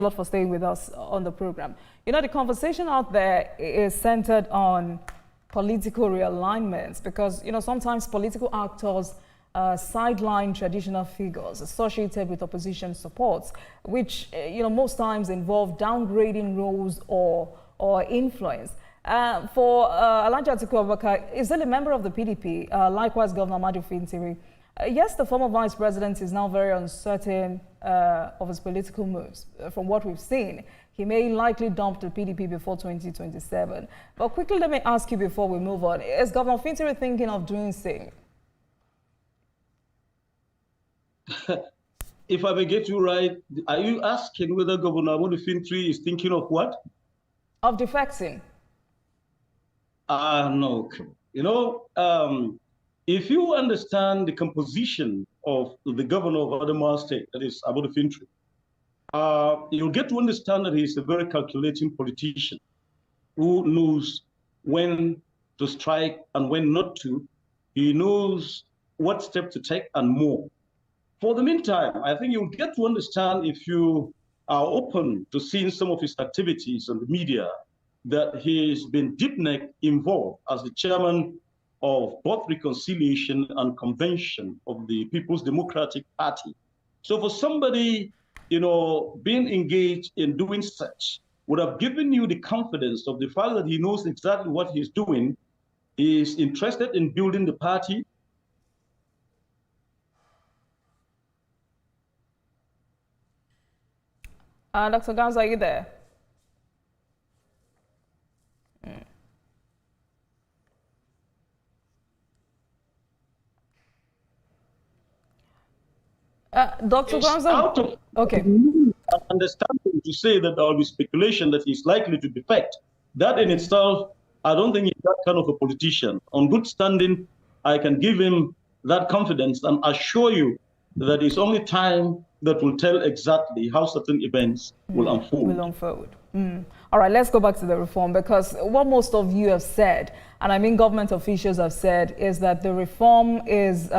a lot for staying with us on the program. You know, the conversation out there is centered on political realignments because, you know, sometimes political actors sideline traditional figures associated with opposition supports, which, you know, most times involve downgrading roles or influence. For Alhaji Atiku Abubakar, is still a member of the PDP, likewise Governor Amaju Fintiri. Yes, the former vice president is now very uncertain of his political moves. From what we've seen, he may likely dump the PDP before 2027. But quickly, let me ask you before we move on, is Governor Fintiri thinking of doing same? If I may get you right, are you asking whether Governor Amaju Fintiri is thinking of what? Of defecting. No. You know, if you understand the composition of the governor of Adamawa State, that is Amaju Fintiri, you'll get to understand that he's a very calculating politician who knows when to strike and when not to. He knows what step to take and more. For the meantime, I think you'll get to understand, if you are open to seeing some of his activities on the media, that he's been deep-neck involved as the chairman of both Reconciliation and Convention of the People's Democratic Party. So for somebody, you know, being engaged in doing such would have given you the confidence of the fact that he knows exactly what he's doing, is interested in building the party. Dr. Ngamza, are you there? Dr. Ngamza, okay. Understanding to say that there will be speculation that he's likely to defect. That in itself, I don't think he's that kind of a politician. On good standing, I can give him that confidence and assure you that it's only time that will tell exactly how certain events will unfold. All right, let's go back to the reform, because what most of you have said, and I mean government officials have said, is that the reform is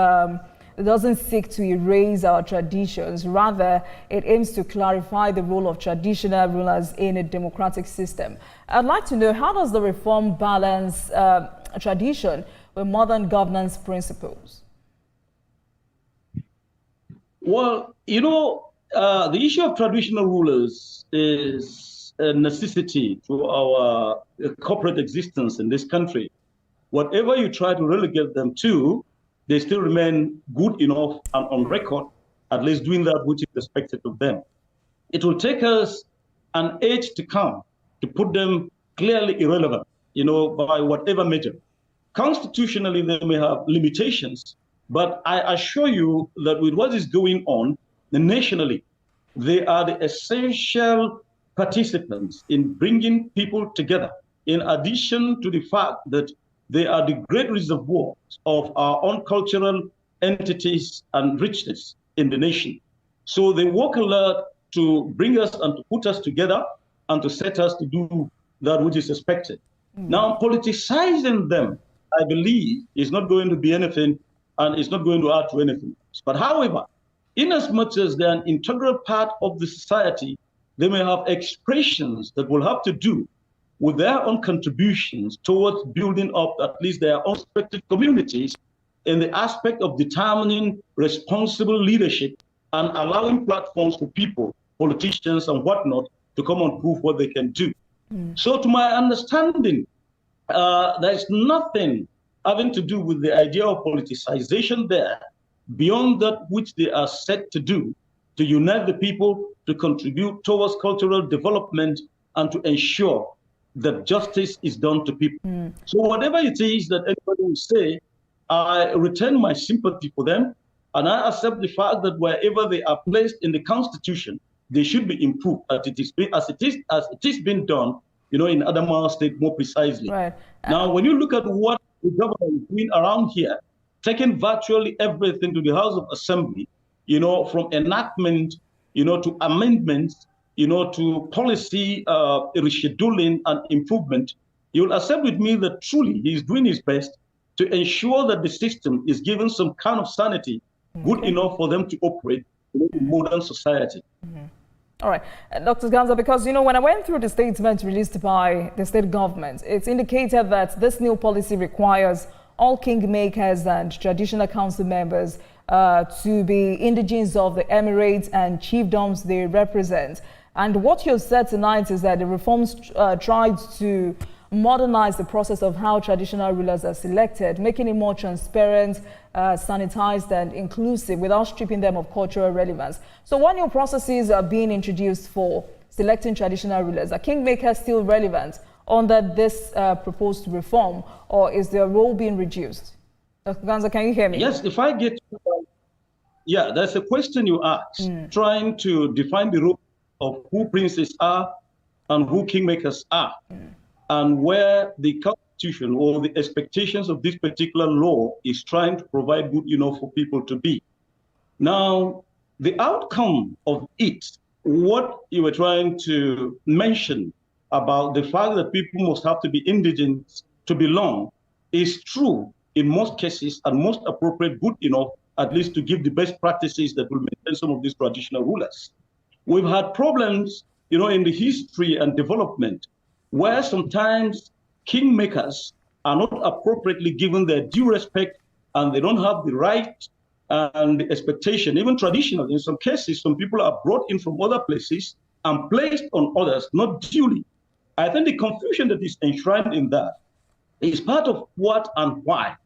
doesn't seek to erase our traditions. Rather, it aims to clarify the role of traditional rulers in a democratic system. I'd like to know, how does the reform balance tradition with modern governance principles? Well, you know, the issue of traditional rulers is a necessity to our corporate existence in this country. Whatever you try to relegate them to, they still remain good enough and on record, at least doing that which is expected of them. It will take us an age to come to put them clearly irrelevant, you know, by whatever measure. Constitutionally, they may have limitations, but I assure you that with what is going on nationally, they are the essential participants in bringing people together, in addition to the fact that they are the great reservoirs of our own cultural entities and richness in the nation. So they work a lot to bring us and to put us together and to set us to do that which is expected. Now, politicizing them, I believe, is not going to be anything, and it's not going to add to anything. But however, in as much as they're an integral part of the society, they may have expressions that will have to do with their own contributions towards building up at least their own respective communities in the aspect of determining responsible leadership and allowing platforms for people, politicians and whatnot, to come and prove what they can do. So to my understanding, there's nothing having to do with the idea of politicization there, beyond that which they are set to do, to unite the people, to contribute towards cultural development, and to ensure that justice is done to people. So whatever it is that anybody will say, I return my sympathy for them, and I accept the fact that wherever they are placed in the Constitution, they should be improved as it is being done, you know, in Adamawa State more precisely. Right. Now, when you look at what the government is doing around here, taking virtually everything to the House of Assembly, you know, from enactment, you know, to amendments, you know, to policy rescheduling and improvement, you'll accept with me that truly he is doing his best to ensure that the system is given some kind of sanity, good enough for them to operate in modern society. All right, Dr. Ngamza, because, when I went through the statement released by the state government, it's indicated that this new policy requires all kingmakers and traditional council members to be indigenes of the emirates and chiefdoms they represent. And what you've said tonight is that the reforms tried to modernize the process of how traditional rulers are selected, making it more transparent, sanitized and inclusive without stripping them of cultural relevance. So what new processes are being introduced for selecting traditional rulers? Are kingmakers still relevant under this proposed reform, or is their role being reduced? Dr. Ngamza, can you hear me? Yes, if I get yeah, that's a question you asked, trying to define the role of who princes are and who kingmakers are, and where the constitution or the expectations of this particular law is trying to provide good enough for people to be. Now, the outcome of it, what you were trying to mention about the fact that people must have to be indigent to belong, is true in most cases and most appropriate, good enough, at least to give the best practices that will maintain some of these traditional rulers. We've had problems, in the history and development where sometimes kingmakers are not appropriately given their due respect, and they don't have the right and the expectation, even traditional. In some cases, some people are brought in from other places and placed on others, not duly. I think the confusion that is enshrined in that is part of what and why,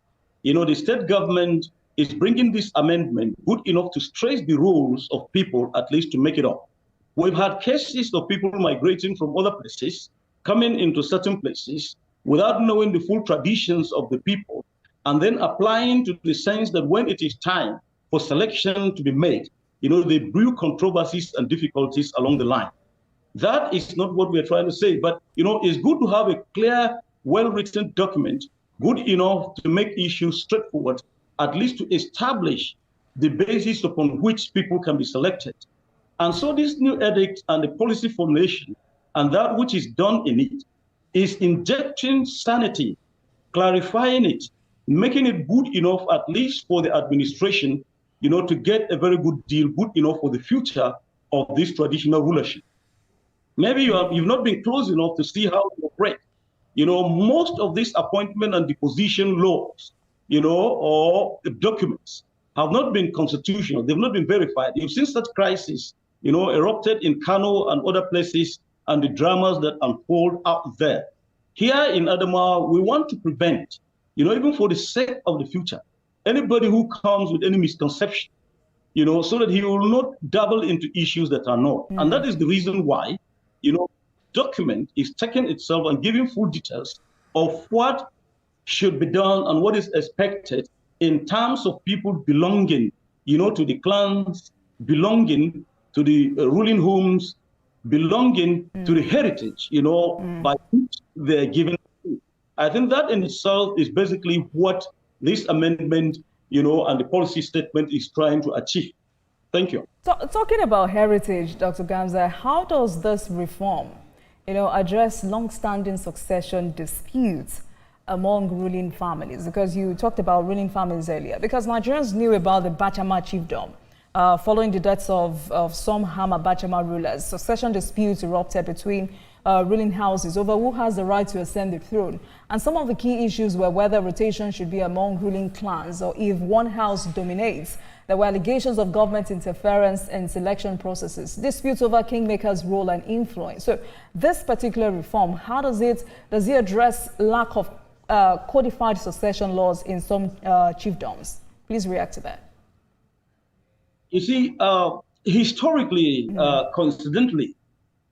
the state government is bringing this amendment good enough to stress the roles of people, at least to make it up. We've had cases of people migrating from other places, coming into certain places without knowing the full traditions of the people, and then applying to the sense that when it is time for selection to be made, they brew controversies and difficulties along the line. That is not what we're trying to say, but, it's good to have a clear, well-written document, good enough to make issues straightforward, at least to establish the basis upon which people can be selected. And so this new edict and the policy formulation and that which is done in it is injecting sanity, clarifying it, making it good enough, at least for the administration, to get a very good deal, good enough for the future of this traditional rulership. Maybe you've not been close enough to see how it operates. Most of these appointment and deposition laws, or documents have not been constitutional. They've not been verified. You've seen such crises, erupted in Kano and other places, and the dramas that unfold out there. Here in Adamawa, we want to prevent, even for the sake of the future, anybody who comes with any misconception, so that he will not dabble into issues that are not. And that is the reason why, document is taking itself and giving full details of what should be done and what is expected in terms of people belonging, to the clans, belonging to the ruling homes, belonging to the heritage, by which they're given. I think that in itself is basically what this amendment, and the policy statement is trying to achieve. Thank you. So, talking about heritage, Dr. Ngamza, how does this reform, address long-standing succession disputes among ruling families? Because you talked about ruling families earlier. Because Nigerians knew about the Bachama chiefdom. Following the deaths of some Hama Bachama rulers, succession disputes erupted between ruling houses over who has the right to ascend the throne. And some of the key issues were whether rotation should be among ruling clans or if one house dominates. There were allegations of government interference in selection processes, disputes over kingmakers' role and influence. So this particular reform, how does it address lack of codified succession laws in some chiefdoms? Please react to that. You see, historically, coincidentally,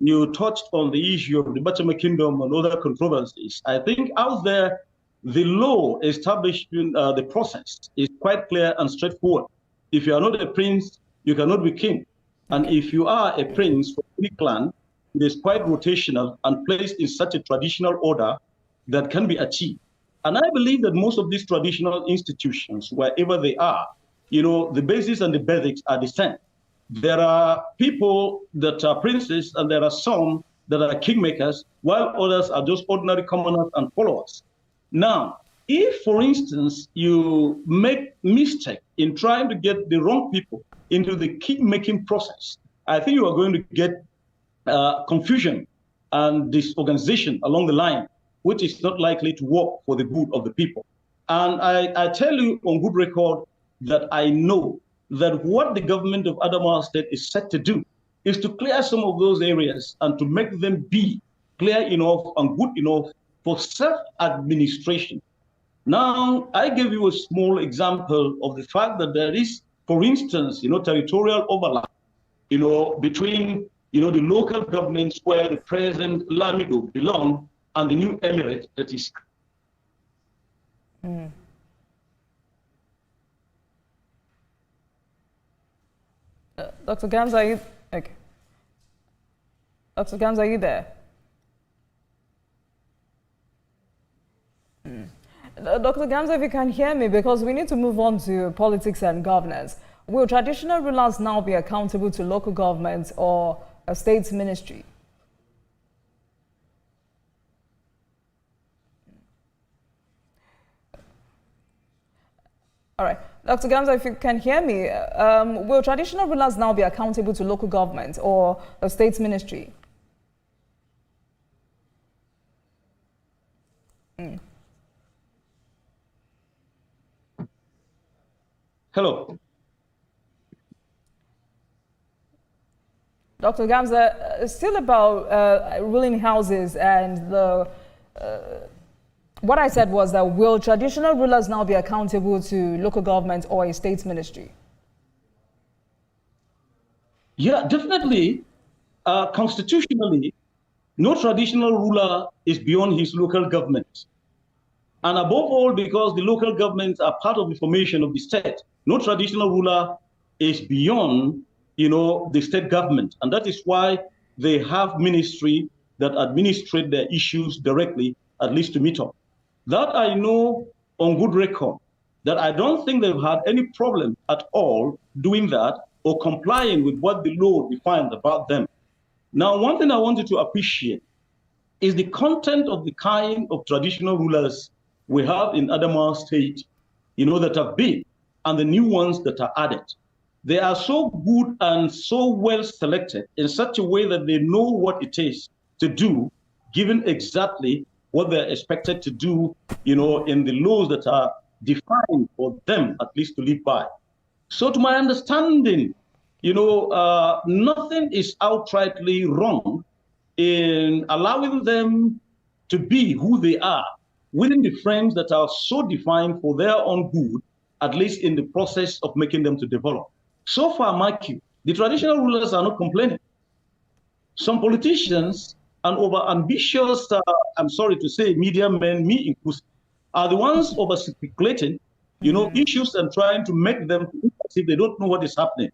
you touched on the issue of the Bachama Kingdom and other controversies. I think out there, the law establishing the process is quite clear and straightforward. If you are not a prince, you cannot be king. And if you are a prince from any clan, it is quite rotational and placed in such a traditional order that can be achieved. And I believe that most of these traditional institutions, wherever they are, the basis and the basics are the same. There are people that are princes and there are some that are kingmakers, while others are just ordinary commoners and followers. Now, if, for instance, you make mistake in trying to get the wrong people into the king-making process, I think you are going to get confusion and disorganization along the line, which is not likely to work for the good of the people. And I tell you on good record that I know that what the government of Adamawa State is set to do is to clear some of those areas and to make them be clear enough and good enough for self-administration. Now, I gave you a small example of the fact that there is, for instance, territorial overlap, between, the local governments where the present Lamido belong and the new emirate that is. Dr. Ngamza, are you okay? Dr. Ngamza, are you there? Dr. Ngamza, if you can hear me, because we need to move on to politics and governance. Will traditional rulers now be accountable to local governments or a state's ministry? All right. Dr. Ngamza, if you can hear me, will traditional rulers now be accountable to local government or a state's ministry? Hello. Dr. Ngamza, still about ruling houses and the what I said was that will traditional rulers now be accountable to local government or a state's ministry? Yeah, definitely. Constitutionally, no traditional ruler is beyond his local government. And above all, because the local governments are part of the formation of the state, no traditional ruler is beyond, the state government. And that is why they have ministry that administrate their issues directly, at least to meet up. That I know on good record, that I don't think they've had any problem at all doing that or complying with what the law defines about them. Now, one thing I wanted to appreciate is the content of the kind of traditional rulers we have in Adamawa State, that have been, and the new ones that are added. They are so good and so well selected in such a way that they know what it is to do, given exactly what they're expected to do, in the laws that are defined for them, at least to live by. So to my understanding, nothing is outrightly wrong in allowing them to be who they are within the frames that are so defined for their own good, at least in the process of making them to develop. So far, Mikey, the traditional rulers are not complaining. Some politicians and over-ambitious, I'm sorry to say, media men, me inclusive, are the ones over-speculating, issues and trying to make them as if they don't know what is happening.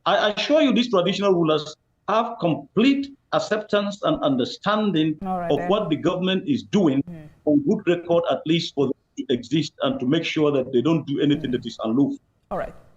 I assure you these traditional rulers have complete acceptance and understanding of what the government is doing on good record, at least for them to exist and to make sure that they don't do anything that is unlawful. All right.